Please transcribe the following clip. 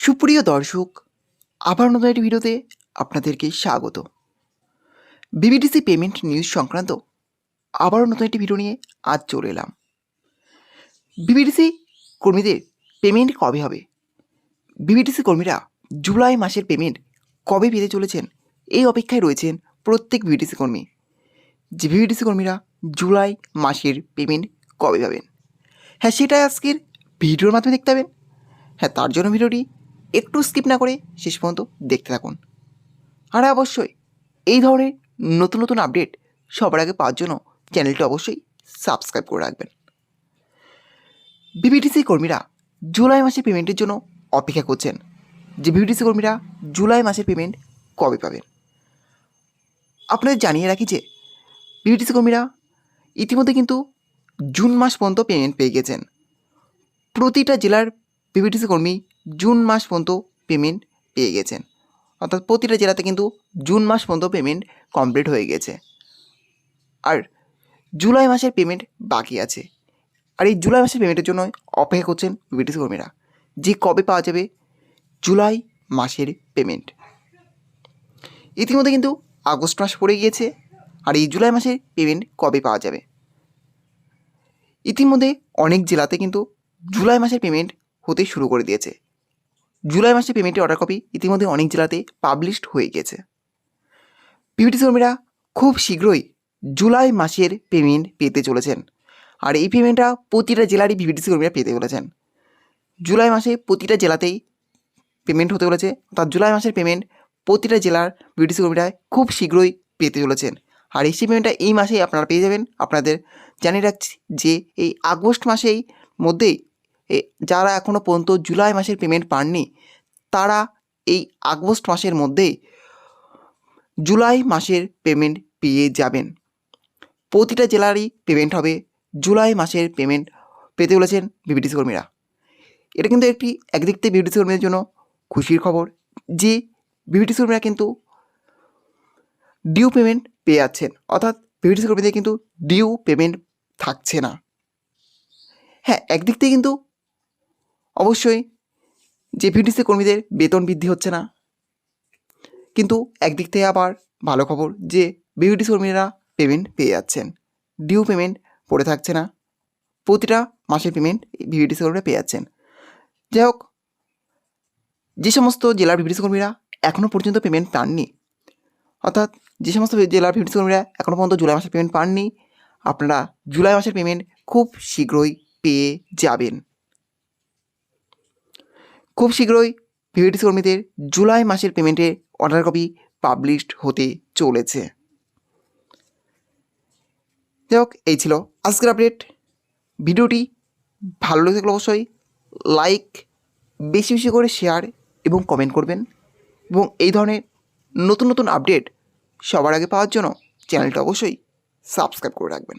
সুপ্রিয় দর্শক, আবার নতুন একটি ভিডিওতে আপনাদেরকে স্বাগত। বিবিডিসি পেমেন্ট নিউজ সংক্রান্ত আবারও নতুন একটি ভিডিও নিয়ে আজ চলে এলাম। বিবিডিসি কর্মীদের পেমেন্ট কবে হবে? বিবিডিসি কর্মীরা জুলাই মাসের পেমেন্ট কবে পেতে চলেছেন এই অপেক্ষায় রয়েছেন প্রত্যেক বিবিডিসি কর্মী। যে বিবিডিসি কর্মীরা জুলাই মাসের পেমেন্ট কবে পাবেন, হ্যাঁ সেটাই আজকের ভিডিওর মাধ্যমে দেখতে পাবেন। হ্যাঁ, তার জন্য ভিডিওটি একটু স্কিপ না করে শেষ পর্যন্ত দেখতে থাকুন। আর অবশ্যই এই ধরনের নতুন নতুন আপডেট সবার আগে পাওয়ার জন্য চ্যানেলটি অবশ্যই সাবস্ক্রাইব করে রাখবেন। বিবিডিসি কর্মীরা জুলাই মাসের পেমেন্টের জন্য অপেক্ষা করছেন। যে বিবিডিসি কর্মীরা জুলাই মাসের পেমেন্ট কবে পাবেন, আপনাদের জানিয়ে রাখি যে বিবিডিসি কর্মীরা ইতিমধ্যে কিন্তু জুন মাস পর্যন্ত পেমেন্ট পেয়ে গেছেন। প্রতিটা জেলার বিবিডিসি কর্মী জুন মাস পর্যন্ত পেমেন্ট পেয়ে গেছেন, অর্থাৎ প্রতিটা জেলাতে কিন্তু জুন মাস পর্যন্ত পেমেন্ট কমপ্লিট হয়ে গেছে। আর জুলাই মাসের পেমেন্ট বাকি আছে। আর এই জুলাই মাসের পেমেন্টের জন্য অপেক্ষা করছেন বিবিডিসি কর্মীরা, যে কবে পাওয়া যাবে জুলাই মাসের পেমেন্ট। ইতিমধ্যে কিন্তু আগস্ট মাস পড়ে গিয়েছে, আর এই জুলাই মাসের পেমেন্ট কবে পাওয়া যাবে? ইতিমধ্যে অনেক জেলাতে কিন্তু জুলাই মাসের পেমেন্ট হতে শুরু করে দিয়েছে। জুলাই মাসের পেমেন্টের অর্ডার কপি ইতিমধ্যে অনেক জেলাতে পাবলিশড হয়ে গেছে। বিবিডিসি কর্মীরা খুব শীঘ্রই জুলাই মাসের পেমেন্ট পেতে চলেছেন। আর এই পেমেন্টটা প্রতিটা জেলারই বিবিডিসি কর্মীরা পেতে চলেছেন। জুলাই মাসে প্রতিটা জেলাতেই পেমেন্ট হতে চলেছে, অর্থাৎ জুলাই মাসের পেমেন্ট প্রতিটা জেলার বিবিডিসি কর্মীরা খুব শীঘ্রই পেতে চলেছেন। আর এই পেমেন্টটা এই মাসেই আপনারা পেয়ে যাবেন। আপনাদের জানিয়ে রাখছি যে এই আগস্ট মাসেই মধ্যেই যারা এখনও পর্যন্ত জুলাই মাসের পেমেন্ট পাননি, তারা এই আগস্ট মাসের মধ্যেই জুলাই মাসের পেমেন্ট পেয়ে যাবেন। প্রতিটা জেলারই পেমেন্ট হবে। জুলাই মাসের পেমেন্ট পেতে চলেছেন বিবিডিসি কর্মীরা। এটা কিন্তু একদিক থেকে বিবিডিসি কর্মীদের জন্য খুশির খবর যে বিবিডিসি কর্মীরা কিন্তু ডিউ পেমেন্ট পেয়ে যাচ্ছেন, অর্থাৎ বিবিডিসি কর্মীদের কিন্তু ডিউ পেমেন্ট থাকছে না। হ্যাঁ, একদিক থেকে কিন্তু অবশ্যই যে বিবিডিসি কর্মীদের বেতন বৃদ্ধি হচ্ছে না, কিন্তু একদিক থেকে আবার ভালো খবর যে বিবিডিসি কর্মীরা পেমেন্ট পেয়ে যাচ্ছেন, ডিউ পেমেন্ট পড়ে থাকছে না। প্রতিটা মাসের পেমেন্ট বিবিডিসি কর্মীরা পেয়ে যাচ্ছেন। যাই হোক, যে সমস্ত জেলার বিবিডিসি কর্মীরা এখনও পর্যন্ত পেমেন্ট পাননি, অর্থাৎ যে সমস্ত জেলার বিবিডিসি কর্মীরা এখনও পর্যন্ত জুলাই মাসের পেমেন্ট পাননি, আপনারা জুলাই মাসের পেমেন্ট খুব শীঘ্রই পেয়ে যাবেন। খুব শীঘ্রই বিবিডিসি কর্মীদের জুলাই মাসের পেমেন্টের অর্ডার কপি পাবলিশড হতে চলেছে। যাই হোক, এই ছিল আজকের আপডেট। ভিডিওটি ভালো লেগে থাকলে অবশ্যই লাইক, বেশি বেশি করে শেয়ার এবং কমেন্ট করবেন। এবং এই ধরনের নতুন নতুন আপডেট সবার আগে পাওয়ার জন্য চ্যানেলটা অবশ্যই সাবস্ক্রাইব করে রাখবেন।